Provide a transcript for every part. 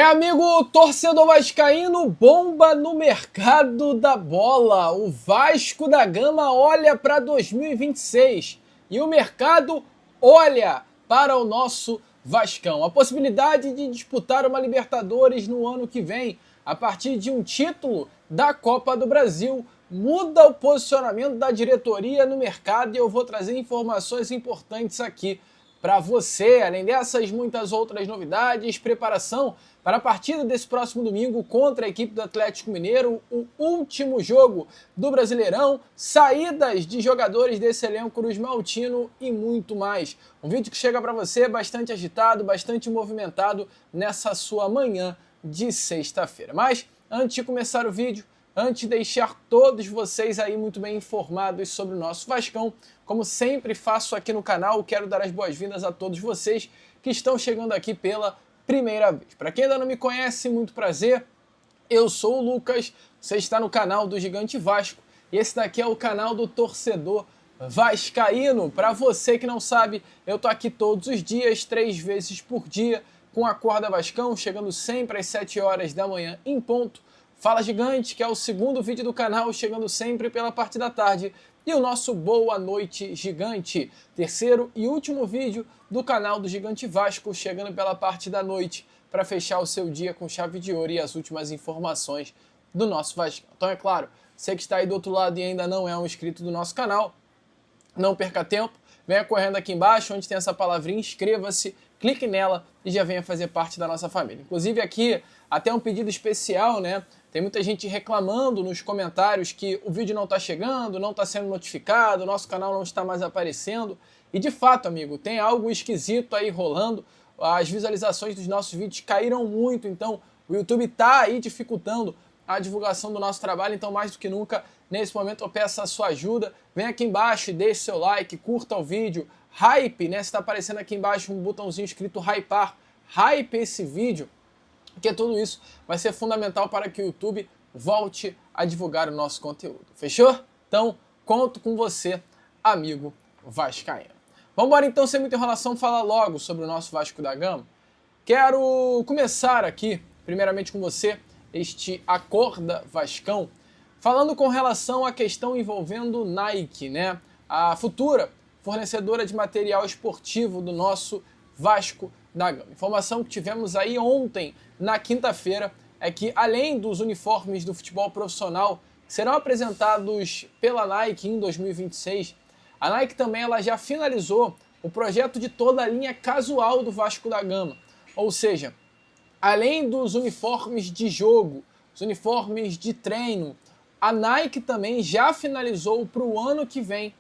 Amigo torcedor vascaíno, bomba no mercado da bola. O Vasco da Gama olha para 2026 e o mercado olha para o nosso Vascão. A possibilidade de disputar uma Libertadores no ano que vem, a partir de um título da Copa do Brasil, muda o posicionamento da diretoria no mercado e eu vou trazer informações importantes aqui para você. Além dessas, muitas outras novidades, preparação para a partida desse próximo domingo contra a equipe do Atlético Mineiro, o último jogo do Brasileirão, saídas de jogadores desse elenco cruzmaltino e muito mais. Um vídeo que chega para você bastante agitado, bastante movimentado nessa sua manhã de sexta-feira. Mas, antes de começar o vídeo, antes de deixar todos vocês aí muito bem informados sobre o nosso Vascão, como sempre faço aqui no canal, quero dar as boas-vindas a todos vocês que estão chegando aqui pela primeira vez. Para quem ainda não me conhece, muito prazer, eu sou o Lucas, você está no canal do Gigante Vasco e esse daqui é o canal do torcedor vascaíno. Para você que não sabe, eu tô aqui todos os dias, 3 vezes por dia, com a Corda Vascão, chegando sempre às 7 horas da manhã em ponto. Fala Gigante, que é o segundo vídeo do canal, chegando sempre pela parte da tarde. E o nosso Boa Noite Gigante, terceiro e último vídeo do canal do Gigante Vasco, chegando pela parte da noite, para fechar o seu dia com chave de ouro e as últimas informações do nosso Vasco. Então é claro, você que está aí do outro lado e ainda não é um inscrito do nosso canal, não perca tempo, venha correndo aqui embaixo, onde tem essa palavrinha, inscreva-se, clique nela e já venha fazer parte da nossa família. Inclusive aqui, até um pedido especial, né? Tem muita gente reclamando nos comentários que o vídeo não está chegando, não está sendo notificado, o nosso canal não está mais aparecendo. E de fato, amigo, tem algo esquisito aí rolando. As visualizações dos nossos vídeos caíram muito, então o YouTube está aí dificultando a divulgação do nosso trabalho. Então, mais do que nunca, nesse momento eu peço a sua ajuda. Vem aqui embaixo e deixe seu like, curta o vídeo, hype, né? Está aparecendo aqui embaixo um botãozinho escrito hypar, hype esse vídeo, porque tudo isso vai ser fundamental para que o YouTube volte a divulgar o nosso conteúdo. Fechou? Então, conto com você, amigo vascaíno. Vamos embora então, sem muita enrolação, falar logo sobre o nosso Vasco da Gama. Quero começar aqui, primeiramente com você, este Acorda Vascão, falando com relação à questão envolvendo Nike, né? A futura fornecedora de material esportivo do nosso Vasco da Gama. Informação que tivemos aí ontem, na quinta-feira, é que além dos uniformes do futebol profissional que serão apresentados pela Nike em 2026, a Nike também ela já finalizou o projeto de toda a linha casual do Vasco da Gama. Ou seja, além dos uniformes de jogo, os uniformes de treino, a Nike também já finalizou para o ano que vem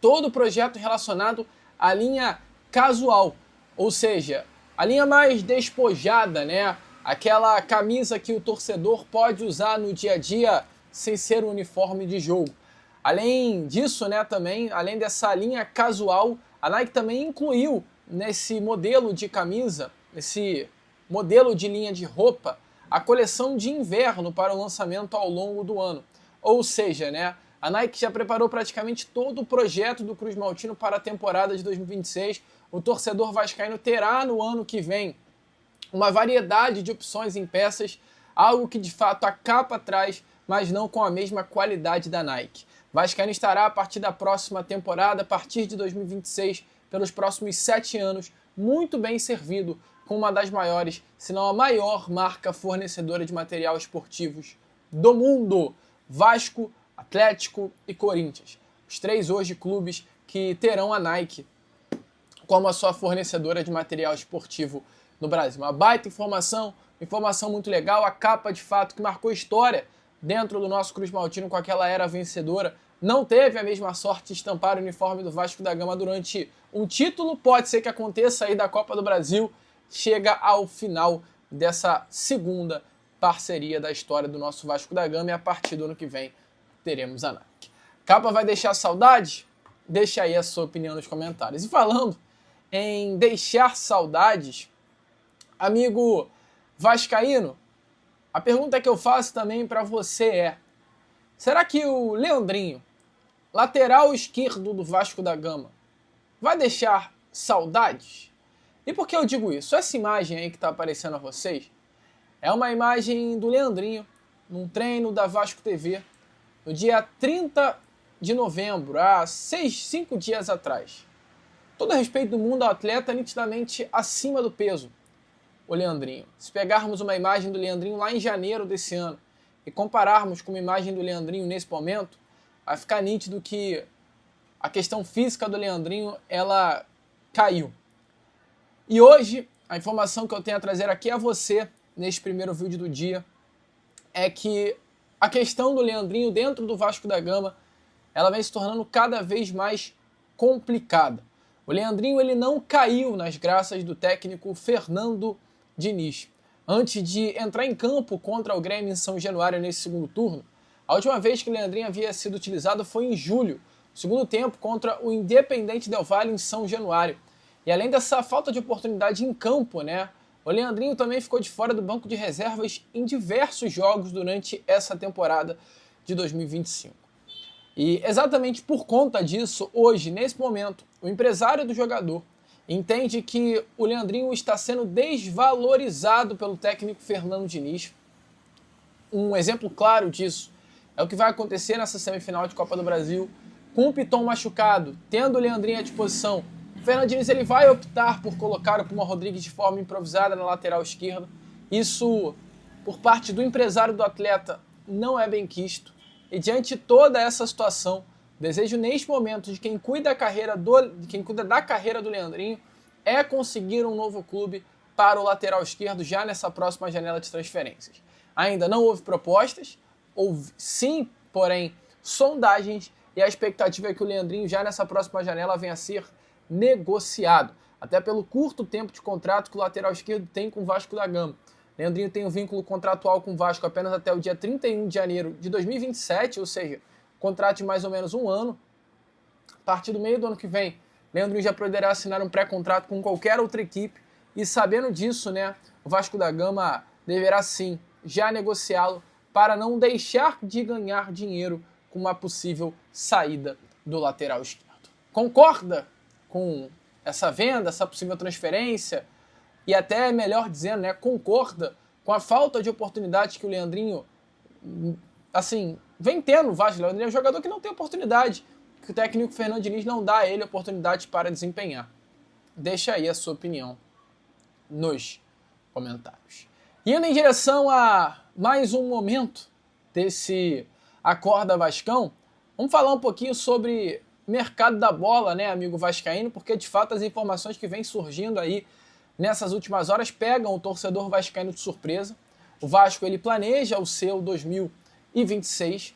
todo o projeto relacionado à linha casual. Ou seja, a linha mais despojada, né? Aquela camisa que o torcedor pode usar no dia a dia sem ser um uniforme de jogo. Além disso, né, também, além dessa linha casual, a Nike também incluiu nesse modelo de camisa, nesse modelo de linha de roupa, a coleção de inverno para o lançamento ao longo do ano. Ou seja, né, a Nike já preparou praticamente todo o projeto do cruzmaltino para a temporada de 2026. O torcedor vascaíno terá no ano que vem uma variedade de opções em peças, algo que de fato a capa traz, mas não com a mesma qualidade da Nike. Vascaíno estará a partir da próxima temporada, a partir de 2026, pelos próximos 7 anos, muito bem servido com uma das maiores, se não a maior marca fornecedora de material esportivos do mundo. Vasco, Atlético e Corinthians. Os 3 hoje clubes que terão a Nike como a sua fornecedora de material esportivo no Brasil. Uma baita informação muito legal, a capa de fato que marcou história dentro do nosso cruzmaltino com aquela era vencedora. Não teve a mesma sorte de estampar o uniforme do Vasco da Gama durante um título, pode ser que aconteça aí da Copa do Brasil, chega ao final dessa segunda parceria da história do nosso Vasco da Gama e a partir do ano que vem teremos a Nike. Capa vai deixar saudade? Deixa aí a sua opinião nos comentários. E falando em deixar saudades, amigo vascaíno, a pergunta que eu faço também para você é: será que o Leandrinho, lateral esquerdo do Vasco da Gama, vai deixar saudades? E por que eu digo isso? Essa imagem aí que está aparecendo a vocês É uma imagem do Leandrinho, num treino da Vasco TV, no dia 30 de novembro, há 5 dias atrás. Todo respeito do mundo ao atleta, nitidamente acima do peso, o Leandrinho. Se pegarmos uma imagem do Leandrinho lá em janeiro desse ano e compararmos com uma imagem do Leandrinho nesse momento, vai ficar nítido que a questão física do Leandrinho, ela caiu. E hoje, a informação que eu tenho a trazer aqui a você, neste primeiro vídeo do dia, é que a questão do Leandrinho dentro do Vasco da Gama, ela vem se tornando cada vez mais complicada. O Leandrinho, ele não caiu nas graças do técnico Fernando Diniz. Antes de entrar em campo contra o Grêmio em São Januário nesse segundo turno, a última vez que o Leandrinho havia sido utilizado foi em julho, segundo tempo contra o Independente Del Valle em São Januário. E além dessa falta de oportunidade em campo, o Leandrinho também ficou de fora do banco de reservas em diversos jogos durante essa temporada de 2025. E exatamente por conta disso, hoje, nesse momento, o empresário do jogador entende que o Leandrinho está sendo desvalorizado pelo técnico Fernando Diniz. Um exemplo claro disso é o que vai acontecer nessa semifinal de Copa do Brasil, com o Piton machucado, tendo o Leandrinho à disposição. O Fernando Diniz, ele vai optar por colocar o Puma Rodrigues de forma improvisada na lateral esquerda. Isso, por parte do empresário do atleta, não é bem quisto. E diante de toda essa situação, desejo neste momento de quem cuida da carreira do Leandrinho é conseguir um novo clube para o lateral esquerdo já nessa próxima janela de transferências. Ainda não houve propostas, houve sim, porém, sondagens, e a expectativa é que o Leandrinho já nessa próxima janela venha a ser negociado, até pelo curto tempo de contrato que o lateral esquerdo tem com o Vasco da Gama. Leandrinho tem um vínculo contratual com o Vasco apenas até o dia 31 de janeiro de 2027, ou seja, contrato de mais ou menos um ano. A partir do meio do ano que vem, Leandrinho já poderá assinar um pré-contrato com qualquer outra equipe, e sabendo disso, o Vasco da Gama deverá sim já negociá-lo para não deixar de ganhar dinheiro com uma possível saída do lateral esquerdo. Concorda com essa venda, essa possível transferência? E até, melhor dizendo, concorda com a falta de oportunidade que o Leandrinho, vem tendo no Vasco. O Leandrinho é um jogador que não tem oportunidade, que o técnico Fernando Diniz não dá a ele oportunidade para desempenhar. Deixa aí a sua opinião nos comentários. Indo em direção a mais um momento desse Acorda Vascão, vamos falar um pouquinho sobre mercado da bola, amigo vascaíno, porque de fato as informações que vêm surgindo aí nessas últimas horas pegam o torcedor vascaíno de surpresa. O Vasco, ele planeja o seu 2026.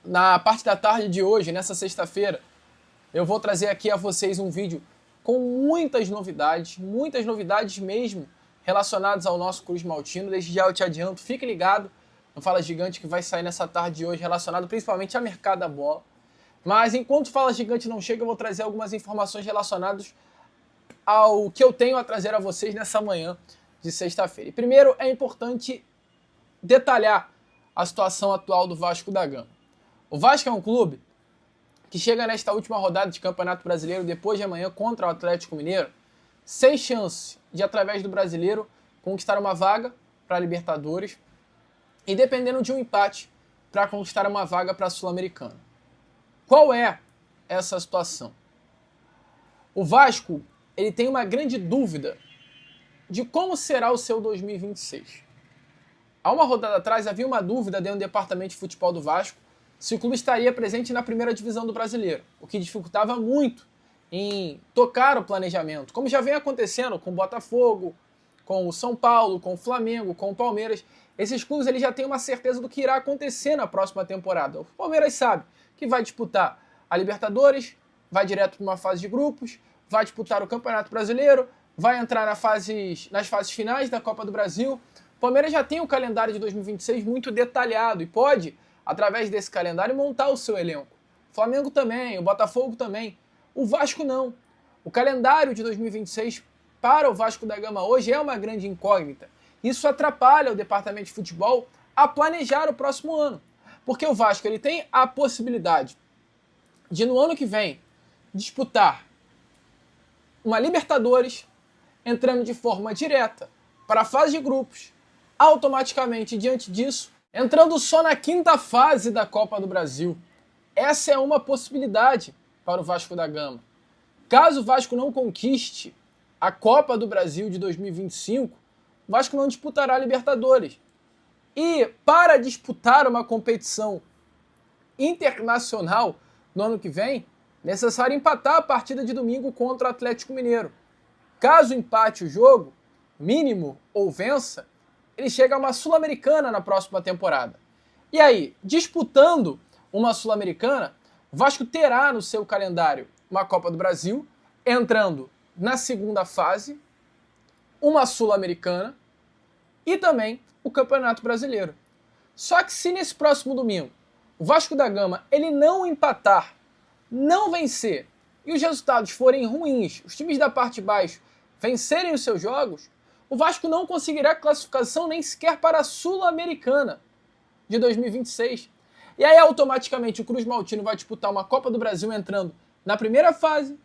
Na parte da tarde de hoje, nessa sexta-feira, eu vou trazer aqui a vocês um vídeo com muitas novidades mesmo, relacionadas ao nosso Cruz Maltino. Desde já eu te adianto, fique ligado no Fala Gigante que vai sair nessa tarde de hoje, relacionado principalmente ao mercado da bola. Mas enquanto o Fala Gigante não chega, eu vou trazer algumas informações relacionadas ao que eu tenho a trazer a vocês nessa manhã de sexta-feira. E primeiro é importante detalhar a situação atual do Vasco da Gama. O Vasco é um clube que chega nesta última rodada de Campeonato Brasileiro, depois de amanhã, contra o Atlético Mineiro, sem chance de, através do Brasileiro, conquistar uma vaga para a Libertadores e dependendo de um empate para conquistar uma vaga para a Sul-Americana. Qual é essa situação? O Vasco, ele tem uma grande dúvida de como será o seu 2026. Há uma rodada atrás havia uma dúvida dentro do departamento de futebol do Vasco se o clube estaria presente na primeira divisão do Brasileiro, o que dificultava muito em tocar o planejamento, como já vem acontecendo com o Botafogo, com o São Paulo, com o Flamengo, com o Palmeiras. Esses clubes eles já têm uma certeza do que irá acontecer na próxima temporada. O Palmeiras sabe que vai disputar a Libertadores, vai direto para uma fase de grupos, vai disputar o Campeonato Brasileiro, vai entrar nas fases finais da Copa do Brasil. O Palmeiras já tem o calendário de 2026 muito detalhado e pode, através desse calendário, montar o seu elenco. O Flamengo também, o Botafogo também. O Vasco não. O calendário de 2026 para o Vasco da Gama hoje é uma grande incógnita. Isso atrapalha o departamento de futebol a planejar o próximo ano. Porque o Vasco ele tem a possibilidade de, no ano que vem, disputar uma Libertadores, entrando de forma direta para a fase de grupos, automaticamente diante disso, entrando só na quinta fase da Copa do Brasil. Essa é uma possibilidade para o Vasco da Gama. Caso o Vasco não conquiste a Copa do Brasil de 2025, o Vasco não disputará a Libertadores. E para disputar uma competição internacional no ano que vem, necessário empatar a partida de domingo contra o Atlético Mineiro. Caso empate o jogo, mínimo ou vença, ele chega a uma Sul-Americana na próxima temporada. E aí, disputando uma Sul-Americana, o Vasco terá no seu calendário uma Copa do Brasil, entrando na segunda fase, uma Sul-Americana e também o Campeonato Brasileiro. Só que se nesse próximo domingo o Vasco da Gama ele não empatar, não vencer e os resultados forem ruins, os times da parte de baixo vencerem os seus jogos, o Vasco não conseguirá classificação nem sequer para a Sul-Americana de 2026. E aí automaticamente o Cruz Maltino vai disputar uma Copa do Brasil entrando na primeira fase,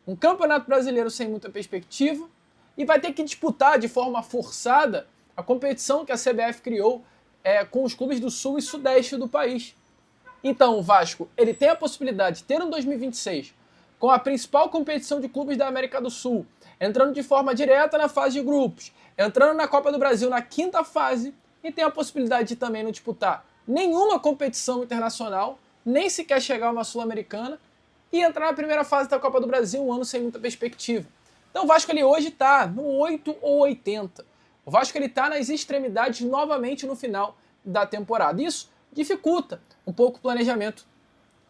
um Campeonato Brasileiro sem muita perspectiva e vai ter que disputar de forma forçada a competição que a CBF criou com os clubes do Sul e Sudeste do país. Então o Vasco ele tem a possibilidade de ter um 2026 com a principal competição de clubes da América do Sul, entrando de forma direta na fase de grupos, entrando na Copa do Brasil na quinta fase e tem a possibilidade de também não disputar nenhuma competição internacional, nem sequer chegar a uma Sul-Americana e entrar na primeira fase da Copa do Brasil um ano sem muita perspectiva. Então o Vasco ele hoje está no 8 ou 80. O Vasco ele está nas extremidades novamente no final da temporada. Isso dificulta um pouco o planejamento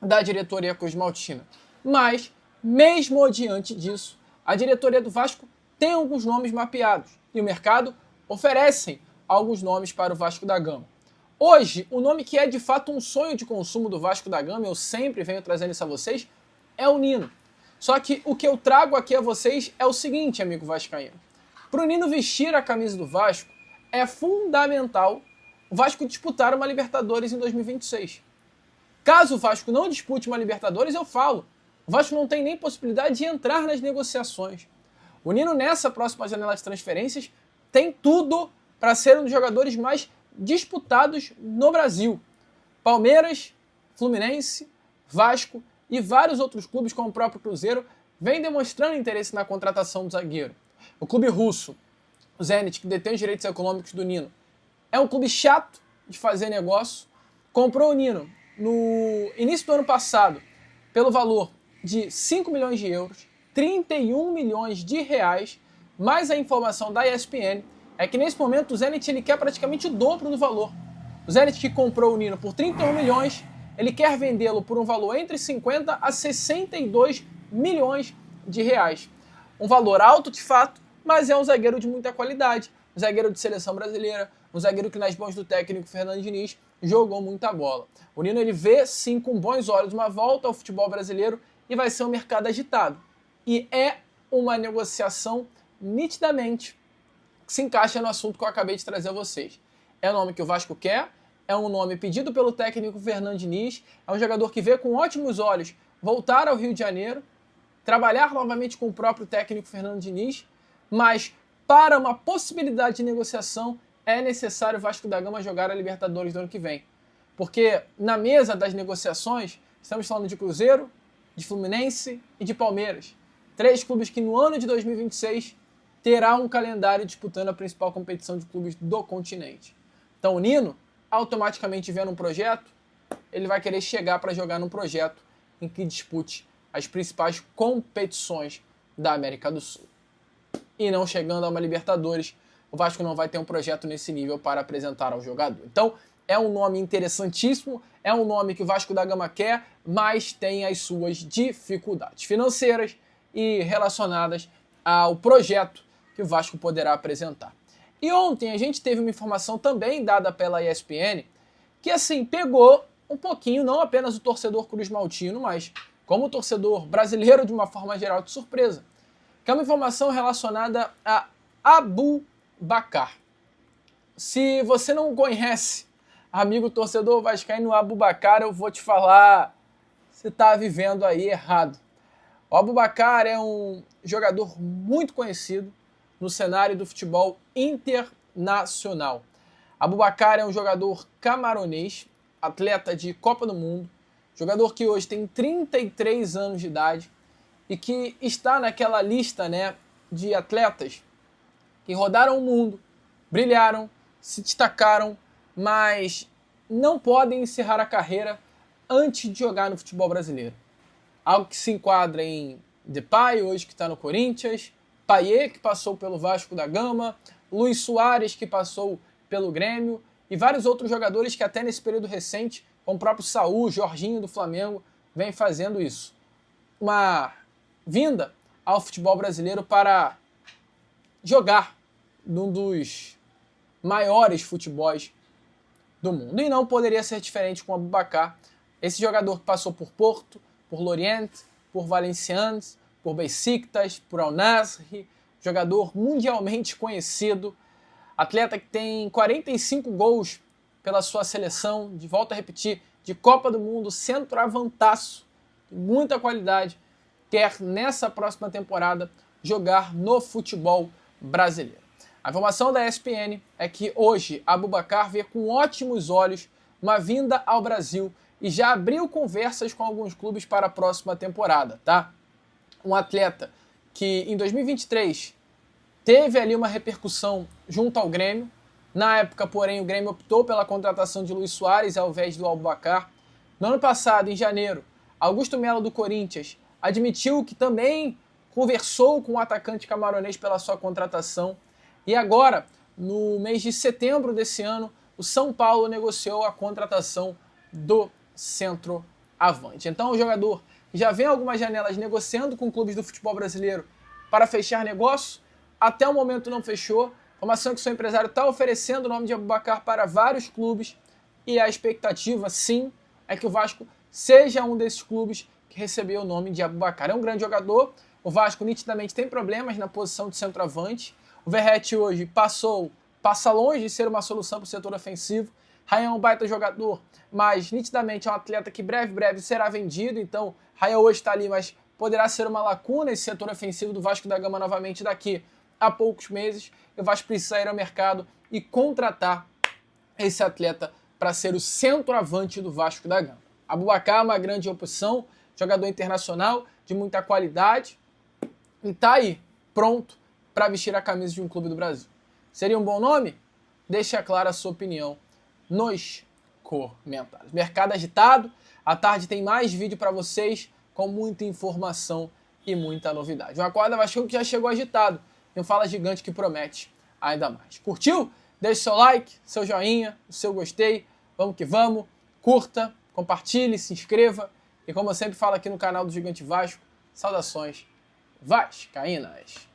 da diretoria Cruz Maltina. Mas, mesmo diante disso, a diretoria do Vasco tem alguns nomes mapeados e o mercado oferece alguns nomes para o Vasco da Gama. Hoje, o nome que é de fato um sonho de consumo do Vasco da Gama, eu sempre venho trazendo isso a vocês, é o Nino. Só que o que eu trago aqui a vocês é o seguinte, amigo vascaíno. Para o Nino vestir a camisa do Vasco, é fundamental o Vasco disputar uma Libertadores em 2026. Caso o Vasco não dispute uma Libertadores, eu falo, o Vasco não tem nem possibilidade de entrar nas negociações. O Nino, nessa próxima janela de transferências, tem tudo para ser um dos jogadores mais disputados no Brasil. Palmeiras, Fluminense, Vasco e vários outros clubes, como o próprio Cruzeiro, vêm demonstrando interesse na contratação do zagueiro. O clube russo, o Zenit, que detém os direitos econômicos do Nino, é um clube chato de fazer negócio. Comprou o Nino no início do ano passado pelo valor de 5 milhões de euros, 31 milhões de reais, mais a informação da ESPN é que nesse momento o Zenit ele quer praticamente o dobro do valor. O Zenit que comprou o Nino por 31 milhões, ele quer vendê-lo por um valor entre 50 a 62 milhões de reais. Um valor alto de fato, mas é um zagueiro de muita qualidade, um zagueiro de seleção brasileira, um zagueiro que nas mãos do técnico Fernando Diniz jogou muita bola. O Nino ele vê sim com bons olhos uma volta ao futebol brasileiro e vai ser um mercado agitado. E é uma negociação nitidamente que se encaixa no assunto que eu acabei de trazer a vocês. É o nome que o Vasco quer, é um nome pedido pelo técnico Fernando Diniz, é um jogador que vê com ótimos olhos voltar ao Rio de Janeiro, trabalhar novamente com o próprio técnico Fernando Diniz, mas para uma possibilidade de negociação é necessário o Vasco da Gama jogar a Libertadores do ano que vem. Porque na mesa das negociações estamos falando de Cruzeiro, de Fluminense e de Palmeiras. 3 clubes que no ano de 2026 terá um calendário disputando a principal competição de clubes do continente. Então o Nino, automaticamente vendo um projeto, ele vai querer chegar para jogar num projeto em que dispute as principais competições da América do Sul. E não chegando a uma Libertadores, o Vasco não vai ter um projeto nesse nível para apresentar ao jogador. Então é um nome interessantíssimo, é um nome que o Vasco da Gama quer, mas tem as suas dificuldades financeiras e relacionadas ao projeto que o Vasco poderá apresentar. E ontem a gente teve uma informação também dada pela ESPN que assim pegou um pouquinho, não apenas o torcedor Cruz Maltino, mas como o torcedor brasileiro de uma forma geral de surpresa, que é uma informação relacionada a Aboubakar. Se você não conhece, amigo torcedor vascaíno, Aboubakar, eu vou te falar, você está vivendo aí errado. O Aboubakar é um jogador muito conhecido no cenário do futebol internacional. Aboubakar é um jogador camaronês, atleta de Copa do Mundo, jogador que hoje tem 33 anos de idade e que está naquela lista, né, de atletas que rodaram o mundo, brilharam, se destacaram, mas não podem encerrar a carreira antes de jogar no futebol brasileiro. Algo que se enquadra em Depay, hoje que está no Corinthians, Payet, que passou pelo Vasco da Gama, Luis Suárez, que passou pelo Grêmio, e vários outros jogadores que até nesse período recente, como o próprio Saúl, Jorginho do Flamengo, vem fazendo isso. Uma vinda ao futebol brasileiro para jogar num dos maiores futebols do mundo. E não poderia ser diferente com o Aboubakar, esse jogador que passou por Porto, por Lorient, por Valenciennes, por Besiktas, por Al Nassr, jogador mundialmente conhecido, atleta que tem 45 gols pela sua seleção, de volta a repetir, de Copa do Mundo, centroavantaço, de muita qualidade, quer nessa próxima temporada jogar no futebol brasileiro. A informação da ESPN é que hoje Aboubakar vê com ótimos olhos uma vinda ao Brasil e já abriu conversas com alguns clubes para a próxima temporada, tá? Um atleta que em 2023 teve ali uma repercussão junto ao Grêmio. Na época, porém, o Grêmio optou pela contratação de Luis Suárez ao invés do Aboubakar. No ano passado, em janeiro, Augusto Melo do Corinthians admitiu que também conversou com o atacante camaronês pela sua contratação. E agora, no mês de setembro desse ano, o São Paulo negociou a contratação do centroavante. Então, o jogador já vem algumas janelas negociando com clubes do futebol brasileiro para fechar negócio. Até o momento não fechou. Informação que o seu empresário está oferecendo o nome de Aboubakar para vários clubes. E a expectativa, sim, é que o Vasco seja um desses clubes que recebeu o nome de Aboubakar. É um grande jogador. O Vasco nitidamente tem problemas na posição de centroavante. O Verratti hoje passa longe de ser uma solução para o setor ofensivo. Ryan é um baita jogador, mas nitidamente é um atleta que breve será vendido. Então, Ryan hoje está ali, mas poderá ser uma lacuna nesse setor ofensivo do Vasco da Gama novamente daqui a poucos meses. O Vasco precisa ir ao mercado e contratar esse atleta para ser o centroavante do Vasco da Gama. Aboubakar é uma grande opção, jogador internacional de muita qualidade e está aí, pronto para vestir a camisa de um clube do Brasil. Seria um bom nome? Deixa clara a sua opinião nos comentários. Mercado agitado, à tarde tem mais vídeo para vocês com muita informação e muita novidade. Um Acorda Vasco que já chegou agitado e um Fala Gigante que promete ainda mais. Curtiu? Deixe seu like, seu joinha, o seu gostei, vamos que vamos, curta, compartilhe, se inscreva e como eu sempre falo aqui no canal do Gigante Vasco, saudações vascaínas.